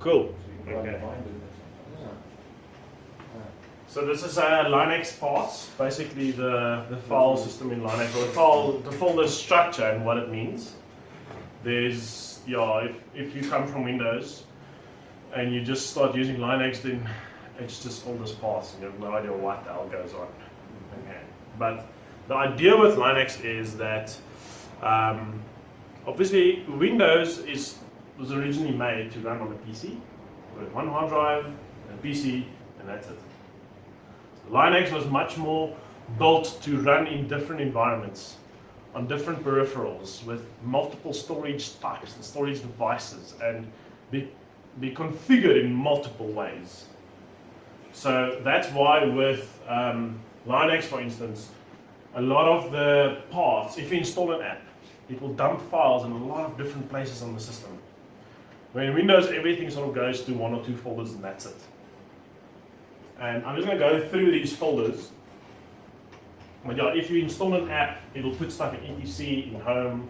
Cool. So you Okay. can find it. So this is Linux parts, basically the file system in Linux, or the folder structure and what it means. There's, yeah, if you come from Windows and you just start using Linux, then it's just all these parts and you have no idea what the hell goes on. Okay. But the idea with Linux is that obviously Windows was originally made to run on a PC with one hard drive, a PC, and that's it. Linux was much more built to run in different environments, on different peripherals, with multiple storage types and storage devices, and be configured in multiple ways. So that's why with Linux, for instance, a lot of the parts, if you install an app, it will dump files in a lot of different places on the system. When in Windows, everything sort of goes to one or two folders and that's it. And I'm just going to go through these folders. But yeah, if you install an app, it'll put stuff in etc, in home,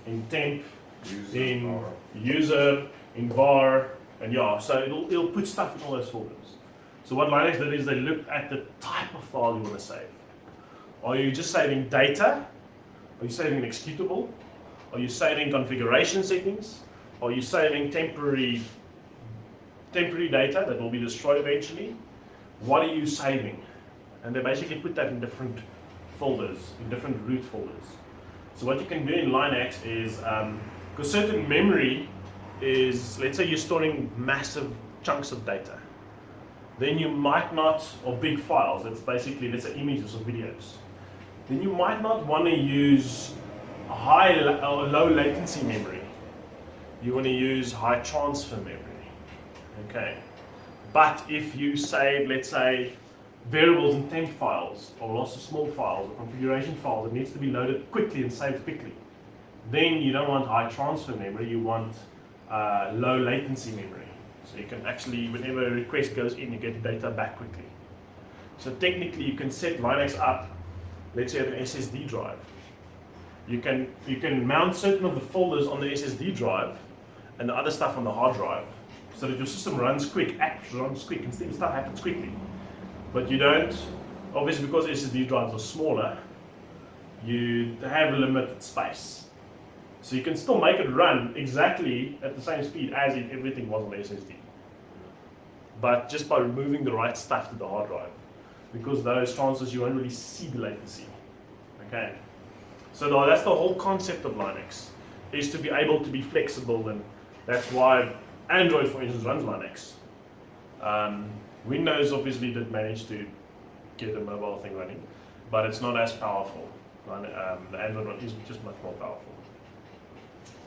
in temp, in user, in var, and yeah, so it'll put stuff in all those folders. So what Linux did is they looked at the type of file you want to save. Are you just saving data? Are you saving an executable? Are you saving configuration settings? Are you saving temporary data that will be destroyed eventually? What are you saving? And they basically put that in different folders, in different root folders. So what you can do in Linux is, because certain memory is, let's say you're storing massive chunks of data, then you might not, or big files, that's basically, let's say images or videos, then you might not want to use high or low latency memory. You want to use high transfer memory. Okay, but if you save, let's say, variables and temp files, or lots of small files, or configuration files that needs to be loaded quickly and saved quickly, then you don't want high transfer memory, you want low latency memory. So you can actually, whenever a request goes in, you get data back quickly. So technically you can set Linux up, let's say you have an SSD drive. You can mount certain of the folders on the SSD drive and the other stuff on the hard drive, so that your system runs quick, apps runs quick, and stuff happens quickly. But you don't, obviously because SSD drives are smaller, you have a limited space. So you can still make it run exactly at the same speed as if everything was on SSD. But just by removing the right stuff to the hard drive. Because those transfers, you won't really see the latency. Okay. So that's the whole concept of Linux, is to be able to be flexible, and that's why Android, for instance, runs Linux. Windows obviously did manage to get a mobile thing running, but it's not as powerful. The Android one is just much more powerful.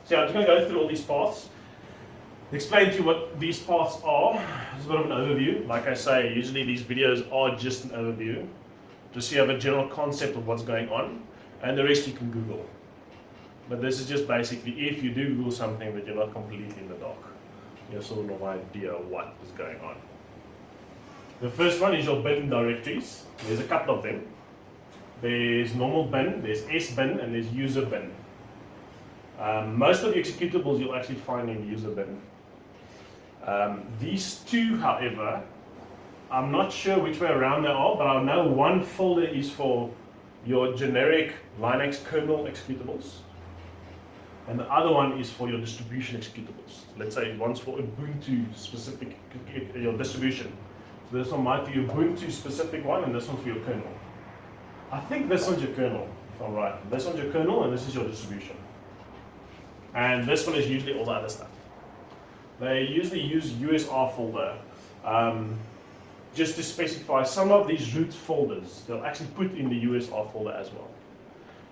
So I'm just going to go through all these parts, explain to you what these parts are. This is a bit of an overview. Like I say, usually these videos are just an overview, just so you have a general concept of what's going on, and the rest you can Google. But this is just basically, if you do Google something that you're not completely in the dark, you have sort of no idea what is going on. The first one is your bin directories. There's a couple of them. There's normal bin, there's S bin, and there's user bin. Most of the executables you'll actually find in user bin. These two, however, I'm not sure which way around they are, but I know one folder is for your generic Linux kernel executables, and the other one is for your distribution executables. Let's say one's for Ubuntu specific, your distribution. So this one might be Ubuntu specific one, and this one for your kernel. I think this one's your kernel, if I'm right. This one's your kernel, and this is your distribution. And this one is usually all the other stuff. They usually use USR folder just to specify some of these root folders. They'll actually put in the USR folder as well,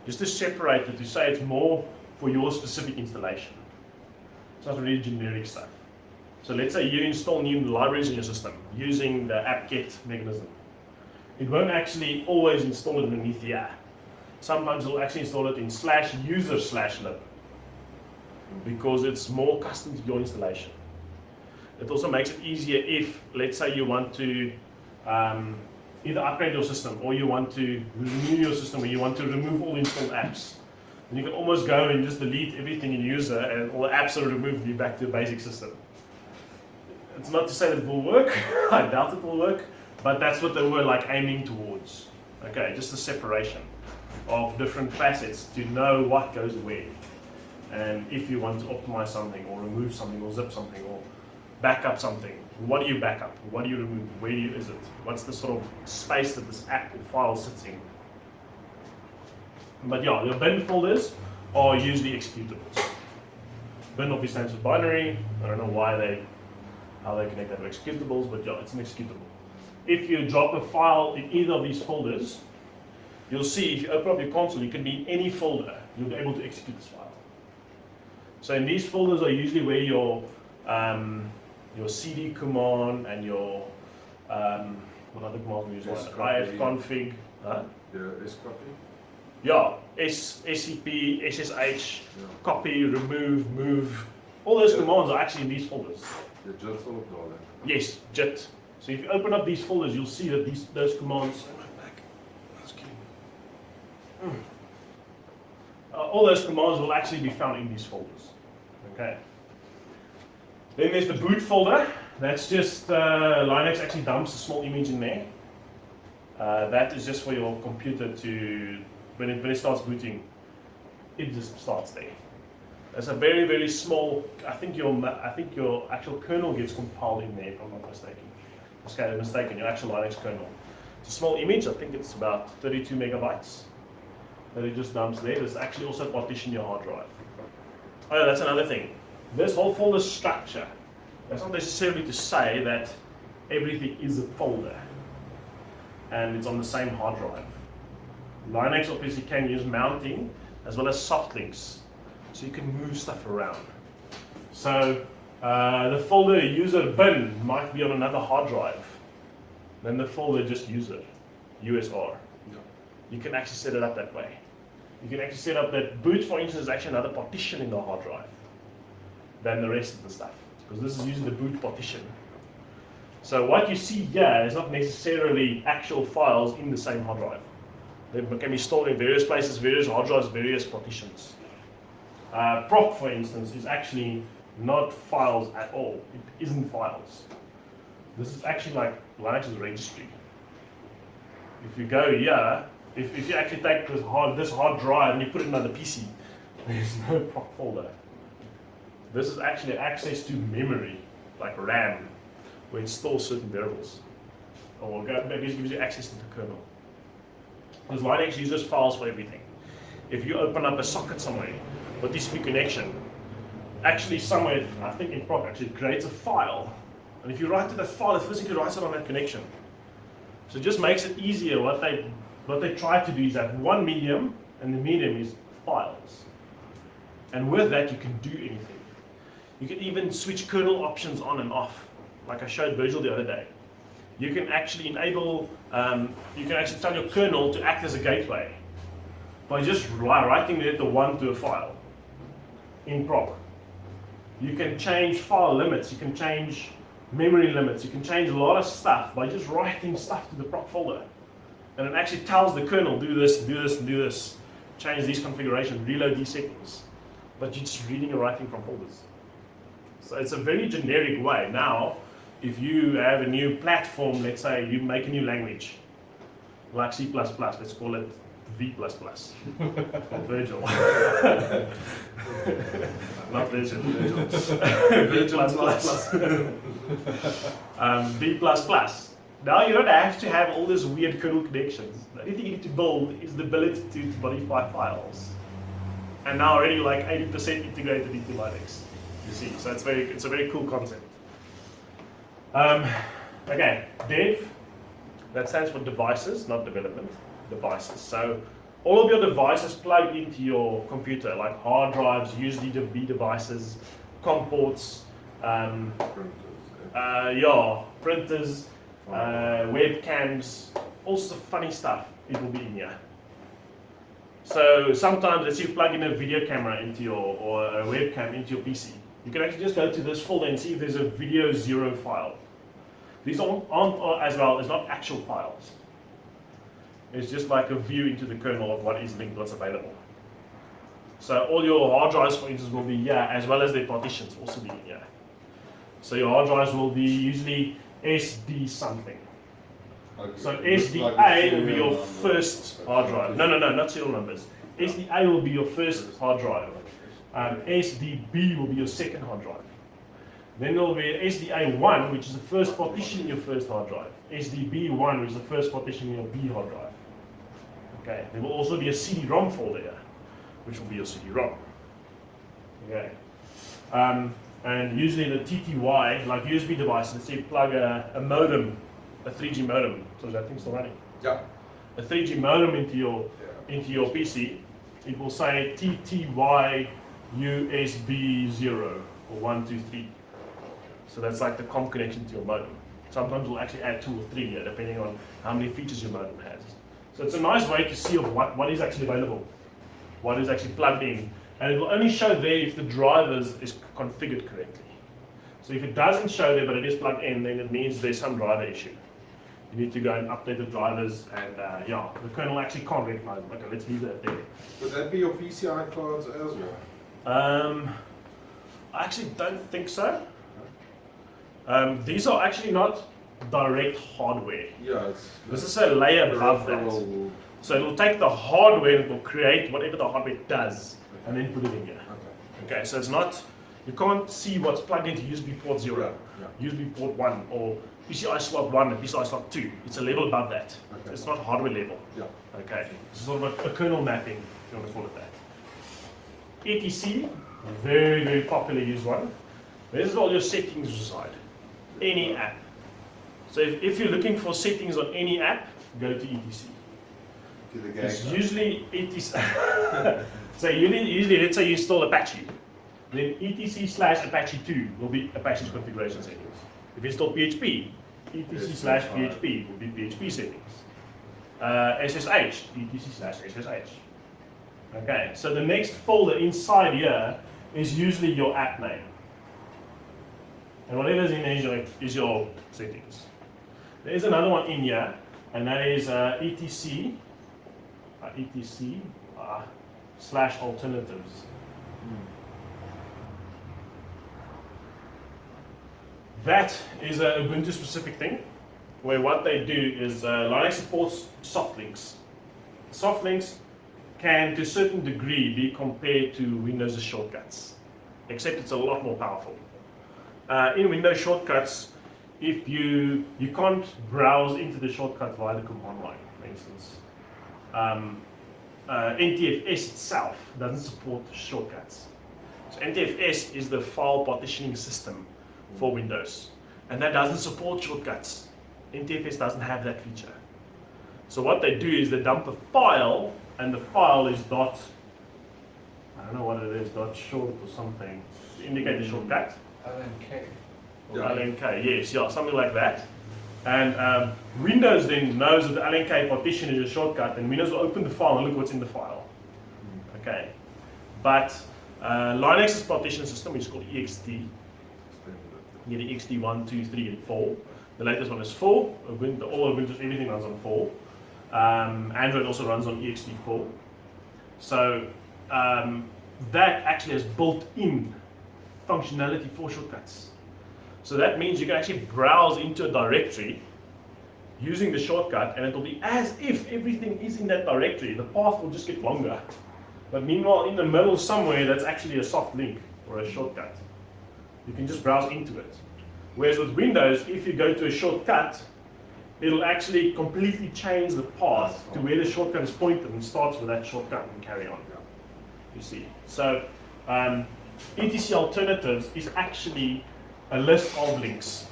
just to separate it, to say it's more for your specific installation. It's not really generic stuff. So let's say you install new libraries in your system using the apt-get mechanism. It won't actually always install it underneath the app. Sometimes it'll actually install it in /user/lib, because it's more custom to your installation. It also makes it easier if, let's say, you want to either upgrade your system, or you want to renew your system, or you want to remove all installed apps. And you can almost go and just delete everything in user, and all the apps are removed, and you're back to the basic system. It's not to say that it will work. I doubt it will work, but that's what they were like aiming towards. Okay, just the separation of different facets to know what goes where. And if you want to optimize something or remove something or zip something or back up something, what do you back up? What do you remove? Where is it? What's the sort of space that this app or file sits in? But yeah, your bin folders are usually executables. Bin obviously stands for binary. I don't know how they connect that to executables, but yeah, it's an executable. If you drop a file in either of these folders, you'll see if you open up your console, you can be in any folder. You'll be able to execute this file. So in these folders are usually where your CD command and your what other commands we use? ifconfig. Huh? The scp. Yeah, scp, ssh, copy, remove, move. All those commands are actually in these folders. The JIT all of that. Yes, JIT. So if you open up these folders, you'll see that those commands. All those commands will actually be found in these folders. Okay. Then there's the boot folder. That's just Linux actually dumps a small image in there. That is just for your computer to, when it starts booting, it just starts there. It's a very, very small. I think your actual kernel gets compiled in there, if I'm not mistaken. Okay, mistaken. Your actual Linux kernel. It's a small image. I think it's about 32 megabytes that it just dumps there. There's actually also partition your hard drive. Oh, yeah, that's another thing. This whole folder structure. That's not necessarily to say that everything is a folder and it's on the same hard drive. Linux obviously can use mounting as well as soft links, so you can move stuff around. So the folder user bin might be on another hard drive. Then the folder just user, USR. Yeah. You can actually set it up that way. You can actually set up that boot, for instance, is actually another partition in the hard drive than the rest of the stuff, because this is using the boot partition. So what you see here is not necessarily actual files in the same hard drive. They can be stored in various places, various hard drives, various partitions. Proc, for instance, is actually not files at all. It isn't files. This is actually like Linux's registry. If you go here, if you actually take this hard drive and you put it in another PC, there's no proc folder. This is actually access to memory, like RAM, where it stores certain variables. Or maybe it gives you access to the kernel. Because Linux uses files for everything. If you open up a socket somewhere with TCP connection, actually somewhere, I think in Proc actually, it creates a file. And if you write to that file, it physically writes it on that connection. So it just makes it easier. What they try to do is have one medium, and the medium is files. And with that, you can do anything. You can even switch kernel options on and off, like I showed Virgil the other day. You can actually enable, you can actually tell your kernel to act as a gateway by just writing the one to a file in Proc. You can change file limits, you can change memory limits, you can change a lot of stuff by just writing stuff to the Proc folder. And it actually tells the kernel, do this, do this, and do this. Change these configurations, reload these settings. But you're just reading and writing from folders. So it's a very generic way. Now, if you have a new platform, let's say you make a new language, like C++, let's call it V++, for Virgil. Not Virgil, Virgil. V++. Now you don't have to have all these weird kernel connections. The only thing you need to build is the ability to modify files. And now already like 80% integrated into Linux. You see, so it's a very cool concept. Okay, dev, that stands for devices, not development, devices. So all of your devices plugged into your computer, like hard drives, USB devices, COM ports, printers, webcams, all sorts of funny stuff, it will be in here. So sometimes, let's say you plug in a video camera into or a webcam into your PC, you can actually just go to this folder and see if there's a video 0 file. These aren't as well, it's not actual files. It's just like a view into the kernel of what is linked, what's available. So all your hard drives, for instance, will be here, as well as their partitions also be here. So your hard drives will be usually SD something. Okay. So It looks SDA like a will be your serial number. first hard drive. No, not serial numbers. SDA will be your first hard drive. SDB will be your second hard drive. Then there will be SDA1, which is the first partition in your first hard drive. SDB1, which is the first partition in your B hard drive. Okay. There will also be a CD-ROM folder here, which will be your CD-ROM. Okay. And usually the TTY, like USB devices, let's say you plug a modem, a 3G modem. So is that thing still running? Yeah. A 3G modem into your PC. It will say TTY USB 0 or 1, 2, 3. So that's like the COM connection to your modem. Sometimes we'll actually add 2 or 3 here, depending on how many features your modem has. So it's a nice way to see of what is actually available, what is actually plugged in. And it will only show there if the drivers is configured correctly. So if it doesn't show there but it is plugged in, then it means there's some driver issue. You need to go and update the drivers, and yeah, the kernel actually can't recognize them. Okay, let's leave that there. Would that be your PCI cards as well? I actually don't think so. These are actually not direct hardware. Yeah, This is a layer above that. So it will take the hardware and it will create whatever the hardware does and then put it in here. Okay, so it's not, you can't see what's plugged into USB port 0, USB port 1, or PCI slot 1 and PCI slot 2. It's a level above that. So it's not hardware level. Okay, it's sort of a kernel mapping, if you want to call it that. etc, a very, very popular used one. This is all your settings reside. Any app. So if you're looking for settings on any app, go to etc. It's usually etc. So usually, let's say you install Apache, then etc/Apache2 will be Apache's configuration settings. If you install PHP, etc/PHP will be PHP settings. SSH, etc/SSH. Okay, so the next folder inside here is usually your app name. And whatever's in there is your settings. There is another one in here, and that is etc / alternatives. That is a Ubuntu specific thing, where what they do is Linux supports soft links. Soft links can, to a certain degree, be compared to Windows' shortcuts, except it's a lot more powerful. In Windows shortcuts, if you can't browse into the shortcut via the command line, for instance. NTFS itself doesn't support shortcuts. So NTFS is the file partitioning system for Windows, and that doesn't support shortcuts. NTFS doesn't have that feature. So what they do is they dump a file, and the file is I don't know what it is, .short or something, to indicate the shortcut. LNK. LNK, yes, yeah, something like that. And Windows then knows that the LNK partition is a shortcut, and Windows will open the file and look what's in the file. Okay, but Linux's partition system, which is called EXT, you get the EXT 1, 2, 3, and 4. The latest one is 4. Ubuntu, all Ubuntu, everything runs on 4. Android also runs on EXT4. So that actually has built-in functionality for shortcuts. So that means you can actually browse into a directory using the shortcut, and it will be as if everything is in that directory. The path will just get longer. But meanwhile, in the middle somewhere, that's actually a soft link or a shortcut. You can just browse into it. Whereas with Windows, if you go to a shortcut, it'll actually completely change the path to where the shortcut is pointed and starts with that shortcut and carry on. You see. So etc alternatives is actually a list of links.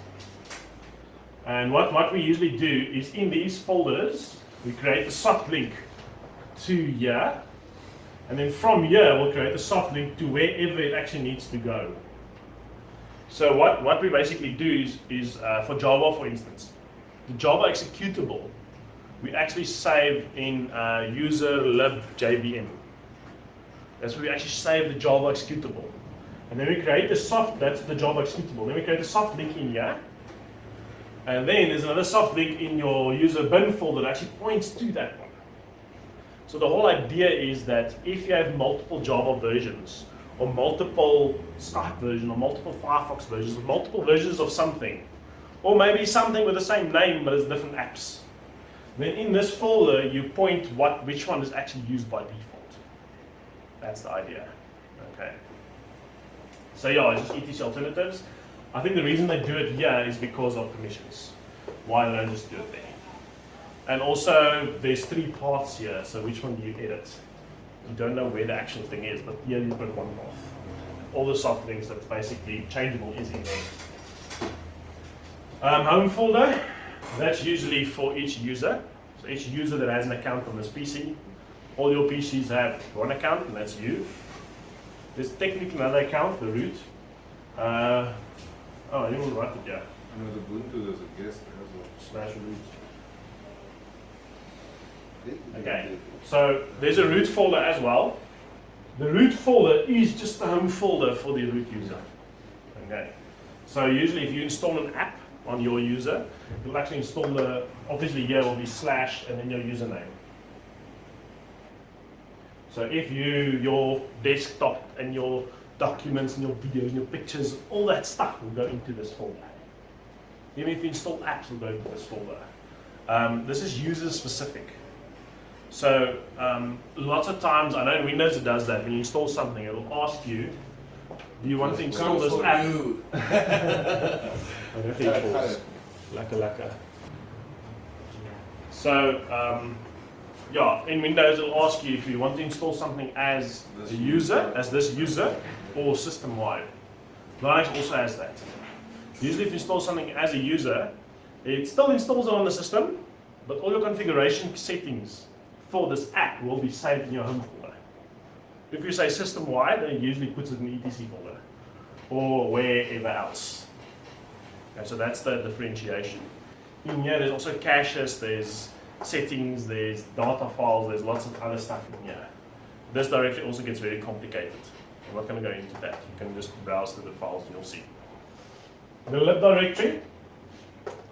And what we usually do is in these folders, we create a soft link to here, and then from here we'll create a soft link to wherever it actually needs to go. So what we basically do is for Java, for instance, the Java executable, we actually save in user lib JVM. That's where we actually save the Java executable. And then we create that's the Java executable. Then we create a soft link in here. And then there's another soft link in your user bin folder that actually points to that one. So the whole idea is that if you have multiple Java versions, or multiple Skype versions, or multiple Firefox versions, or multiple versions of something, or maybe something with the same name but it's different apps, then in this folder you point which one is actually used by default. That's the idea. Okay. So yeah, it's just etc alternatives. I think the reason they do it here is because of permissions. Why they don't just do it there? And also, there's 3 paths here, so which one do you edit? You don't know where the actual thing is, but here you've got one path. All the soft things that's basically changeable is in there. Home folder, that's usually for each user. So each user that has an account on this PC, all your PCs have one account, and that's you. There's technically another account, the root. I didn't write it yet. And with Ubuntu, there's a guest as /root. Okay, so there's a root folder as well. The root folder is just the home folder for the root user. Okay, so usually if you install an app on your user, you'll actually install obviously here will be / and then your username. So if your desktop and your documents and your videos and your pictures, all that stuff will go into this folder. Even if you install apps, will go into this folder. This is user specific. So lots of times, I know in Windows it does that. When you install something, it will ask you, do you want to install this app? I don't think it was. Laka. So yeah, in Windows it will ask you if you want to install something as a user, as this user, or system-wide. Linux also has that. Usually if you install something as a user, it still installs it on the system, but all your configuration settings for this app will be saved in your home folder. If you say system-wide, then it usually puts it in the etc folder, or wherever else. Okay, so that's the differentiation. In here there's also caches, there's settings, there's data files, there's lots of other stuff in here. This directory also gets very complicated. I'm not going to go into that. You can just browse through the files and you'll see. The lib directory,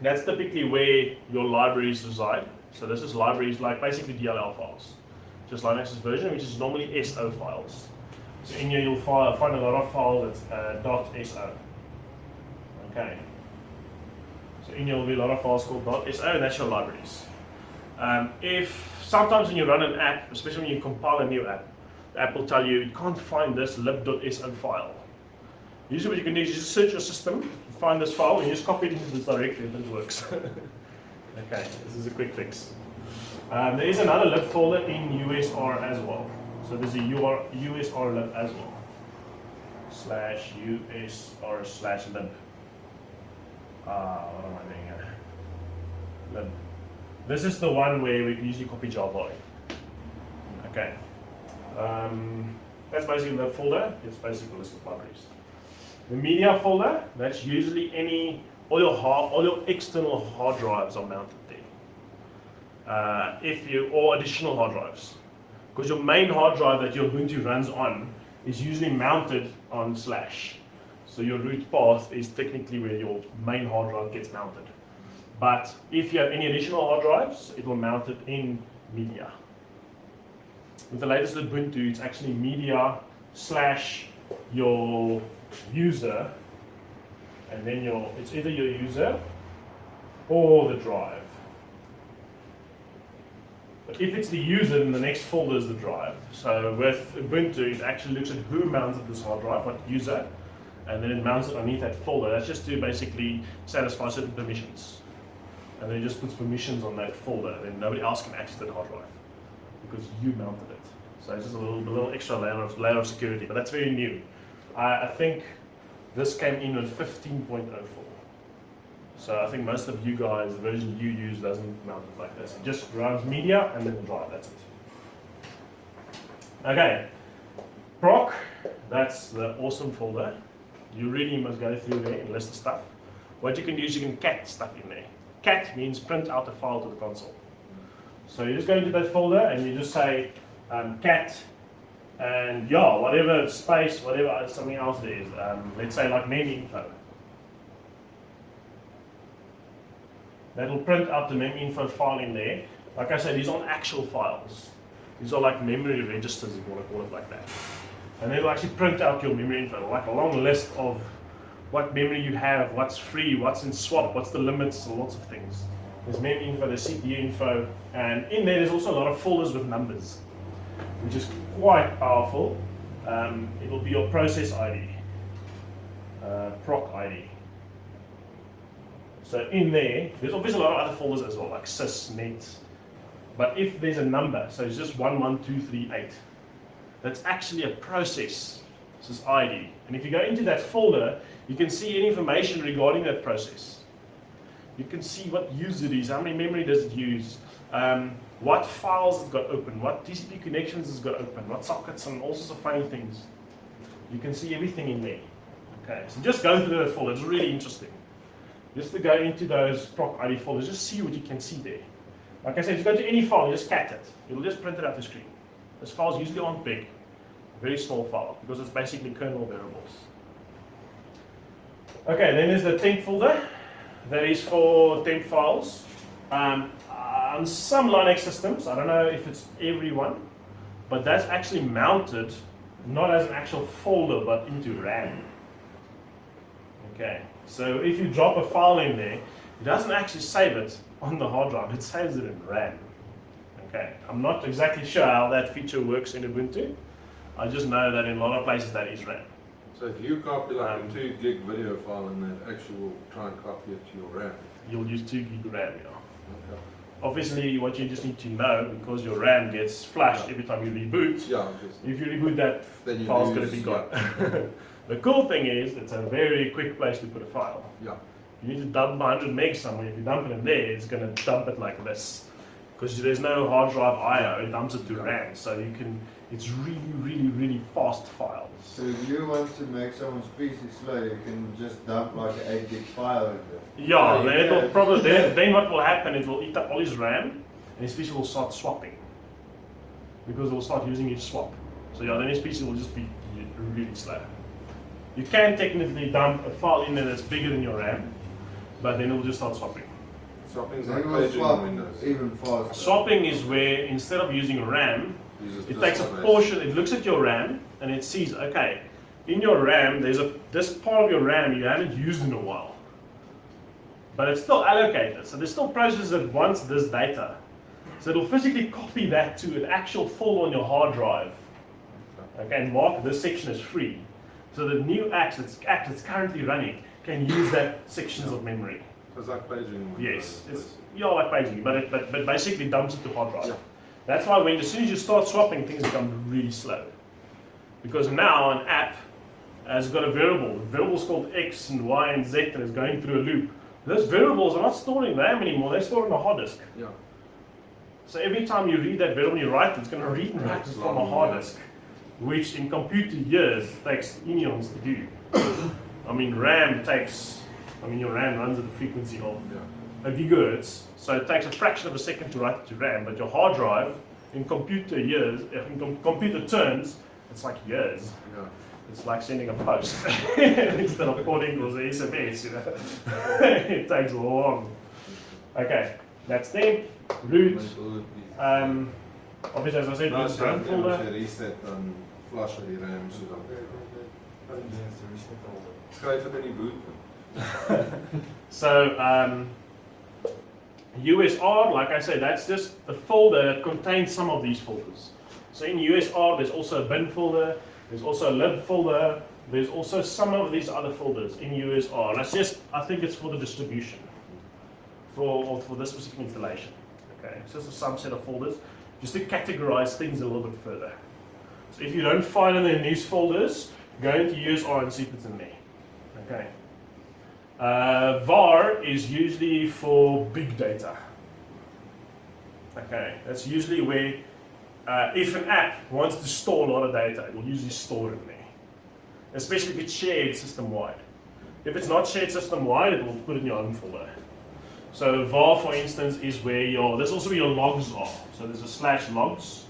that's typically where your libraries reside. So this is libraries like basically DLL files. Just Linux's version, which is normally SO files. So in here you'll find a lot of files that's .so. Okay. So in here will be a lot of files called .so, and that's your libraries. If sometimes when you run an app, especially when you compile a new app, the app will tell you can't find this lib.so file. Usually what you can do is you just search your system, find this file, and you just copy it into this directory and it works. Okay, this is a quick fix. There is another lib folder in USR as well. So there's a USR lib as well. /USR/lib. What am I doing here? Lib. This is the one where we usually copy Java in. Okay. That's basically the folder. It's basically a list of libraries. The media folder, that's usually all your external hard drives are mounted there. Or additional hard drives. Because your main hard drive that your Ubuntu runs on is usually mounted on /. So your root path is technically where your main hard drive gets mounted. But if you have any additional hard drives, it will mount it in media. With the latest Ubuntu, it's actually media / your user, and then it's either your user or the drive. But if it's the user, then the next folder is the drive. So with Ubuntu, it actually looks at who mounted this hard drive, what user, and then it mounts it underneath that folder. That's just to basically satisfy certain permissions. And then it just puts permissions on that folder, then nobody else can access that hard drive because you mounted it. So it's just a little extra layer of security, but that's very new. I think this came in with 15.04. So I think most of you guys, the version you use doesn't mount it like this. It just runs media and then the drive, that's it. Okay, Proc, that's the awesome folder. You really must go through there and list the stuff. What you can do is you can cat stuff in there. Cat means print out a file to the console. So you just go into that folder and you just say cat and whatever space, whatever something else there is. Let's say like mem info. That'll print out the mem info file in there. Like I said, these aren't actual files. These are like memory registers, if you want to call it like that. And then it'll actually print out your memory info, like a long list of what memory you have, what's free, what's in swap, what's the limits, and lots of things. There's memory info, there's CPU info, and in there's also a lot of folders with numbers, which is quite powerful. It'll be your process ID, Proc ID. So in there's obviously a lot of other folders as well, like sys, net. But if there's a number, so it's just 1, 1, 2, 3, 8, that's actually a process. This is ID. And if you go into that folder, you can see any information regarding that process. You can see what use it is, how many memory does it use, what files it's got open, what TCP connections it's got open, what sockets, and all sorts of funny things. You can see everything in there. Okay, so just go through the folder. It's really interesting. Just to go into those Proc ID folders, just see what you can see there. Like I said, if you go to any file, just cat it. It'll just print it out the screen. Those files usually aren't big. Very small file, because it's basically kernel variables. Okay, then there's the temp folder. That is for temp files. On some Linux systems, I don't know if it's everyone, but that's actually mounted not as an actual folder, but into RAM. Okay, so if you drop a file in there, it doesn't actually save it on the hard drive, it saves it in RAM. Okay, I'm not exactly sure how that feature works in Ubuntu. I just know that in a lot of places that is RAM. So if you copy like a 2 gig video file and then actually will try and copy it to your RAM. You'll use 2 gig RAM, yeah. Okay. Obviously, what you just need to know, because your RAM gets flushed every time you reboot, Yeah, if you reboot that, file's going to be gone. Yeah. The cool thing is, it's a very quick place to put a file. Yeah. You need to dump 100 megs somewhere. If you dump it in there, it's going to dump it like this. Because there's no hard drive I/O, it dumps it to RAM. So you can, it's really, really, really fast files. So if you want to make someone's PC slow, you can just dump like an 8 gig file in there. Yeah, then it'll probably then what will happen, it will eat up all his RAM, and his PC will start swapping. Because it will start using each swap. So yeah, then his PC will just be really slow. You can technically dump a file in there that's bigger than your RAM, but then it will just start swapping. Swapping's They like will paging swap in Windows. even faster. Swapping is where instead of using RAM, Uses it disk takes a space. portion, it looks at your RAM and it sees, okay, in your RAM, there's this part of your RAM you haven't used in a while. But it's still allocated, so there's still processes that wants this data. So it'll physically copy that to an actual folder on your hard drive. Okay, and mark this section as free. So the new app that's currently running can use that sections of memory. It's like paging in Windows. Yes, it's like paging, but basically dumps it to hard drive. Yeah. That's why as soon as you start swapping, things become really slow. Because now an app has got a variable. The variable's called X and Y and Z and is going through a loop. Those variables are not stored in RAM anymore, they're stored on a hard disk. Yeah. So every time you read that variable, you write it, it's going to read and write it from a hard disk, which in computer years takes eons to do. I mean, your RAM runs at a frequency of a gigahertz, so it takes a fraction of a second to write it to RAM, but your hard drive, in computer years, in computer terms, it's like years. Yeah. It's like sending a post instead of calling or the SMS, you know. It takes long. Okay, that's them. Root. Obviously, as I said, root's run folder. Reset dan flash uit die RAM so dan. Skryf dit in die boot. So, USR, like I said, that's just a folder that contains some of these folders. So in USR, there's also a bin folder, there's also a lib folder, there's also some of these other folders in USR. That's just, I think it's for the distribution, for this specific installation. Okay, it's just a subset of folders, just to categorize things a little bit further. So if you don't find it in these folders, go into USR and see if it's in there. Okay. var is usually for big data. Okay, that's usually where if an app wants to store a lot of data, it will usually store it in there. Especially if it's shared system-wide. If it's not shared system-wide, it will put it in your own folder. So var, for instance, is where that's also where your logs are. So there's a /logs.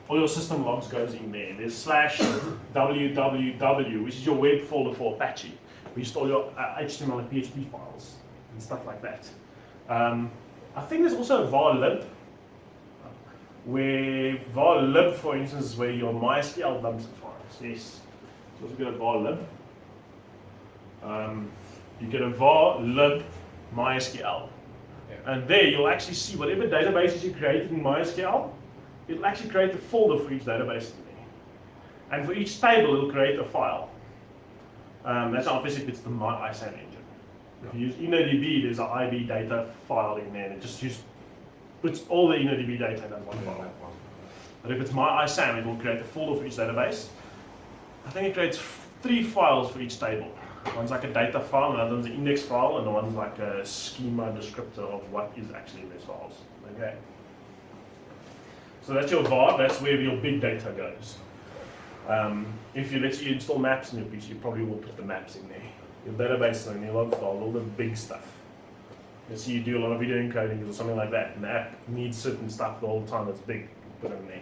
All your system logs goes in there. There's /www, which is your web folder for Apache. Where you store your HTML and PHP files and stuff like that. I think there's also varlib, where varlib, for instance, is where your MySQL dumps and files. Yes. So let's get a var lib. You get a var lib MySQL. And there you'll actually see whatever databases you created in MySQL, it'll actually create a folder for each database in there. And for each table, it'll create a file. That's obviously if it's the MyISAM engine. If you use InnoDB, there's an IB data file in there, and it just puts all the InnoDB data in that one file. But if it's MyISAM, it will create a folder for each database. I think it creates 3 files for each table. One's like a data file, another one's an index file, and the one's like a schema descriptor of what is actually in those files. Okay. So that's your var, that's where your big data goes. If you let's say install maps in your PC, you probably will put the maps in there. Your database and your log file, all the big stuff. Let's say you do a lot of video encoding or something like that, and the app needs certain stuff the whole time that's big, put it in there.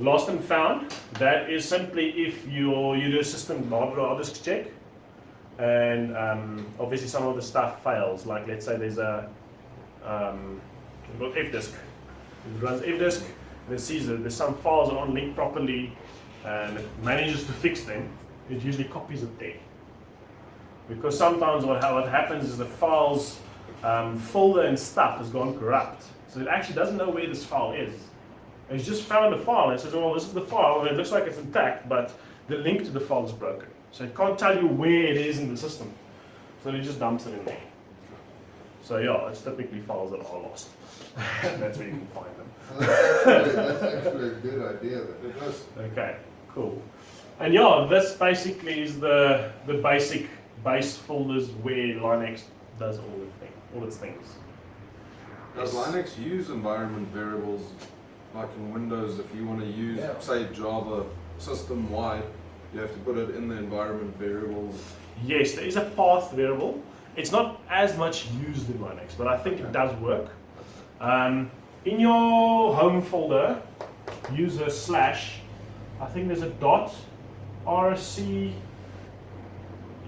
Lost and found, that is simply if you do a system hard disk check, and obviously some of the stuff fails, like let's say there's a you've got fdisk. It runs fdisk, and it sees that there's some files that aren't linked properly, and it manages to fix them. It usually copies it there. Because sometimes what happens is the files folder and stuff has gone corrupt. So it actually doesn't know where this file is. It's just found a file and it says, well, this is the file, and it looks like it's intact, but the link to the file is broken. So it can't tell you where it is in the system. So it just dumps it in there. So yeah, it's typically files that are lost. That's where you can find them. That's actually a good idea. Okay, cool. And yeah, this basically is the basic base folders where Linux does all its things. Does Linux use environment variables like in Windows? If you want to use, say, Java system-wide, you have to put it in the environment variables? Yes, there is a path variable. It's not as much used in Linux, but I think it does work. In your home folder, use a / I think there's a .rc.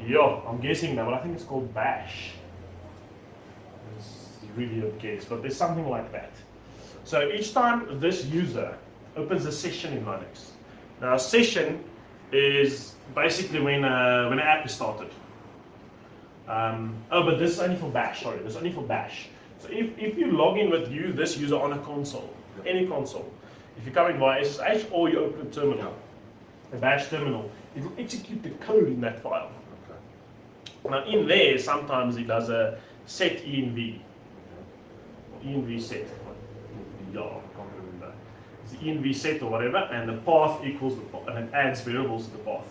Yeah, I'm guessing now, but I think it's called bash. It's really a guess, but there's something like that. So each time this user opens a session in Linux. Now a session is basically when an app is started. But this is only for bash, sorry, this is only for bash. So if you log in with this user on a console, any console, if you're coming via SSH or you open a terminal, a bash terminal, it will execute the code in that file. Now in there, sometimes it does a set env, or env set, yeah, I can't remember. It's the env set or whatever, and the path equals the path, and it adds variables to the path.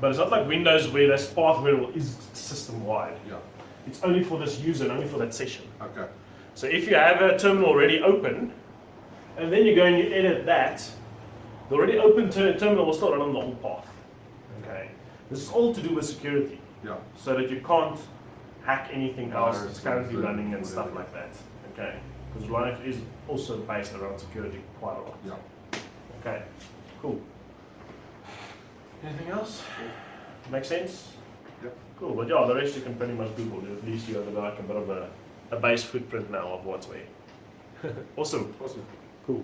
But it's not like Windows where this path variable is system-wide. Yeah. It's only for this user and only for that session. Okay. So if you have a terminal already open, and then you go and you edit that, the already open terminal will still run on the old path. Okay. This is all to do with security. Yeah. So that you can't hack anything else that's currently running and stuff like that. Okay. Because Linux is also based around security quite a lot. Yeah. Okay. Cool. Anything else? Make sense? Yep. Cool. But yeah, the rest you can pretty much Google. At least you have like a bit of a base footprint now of what's where. Awesome. Awesome. Cool.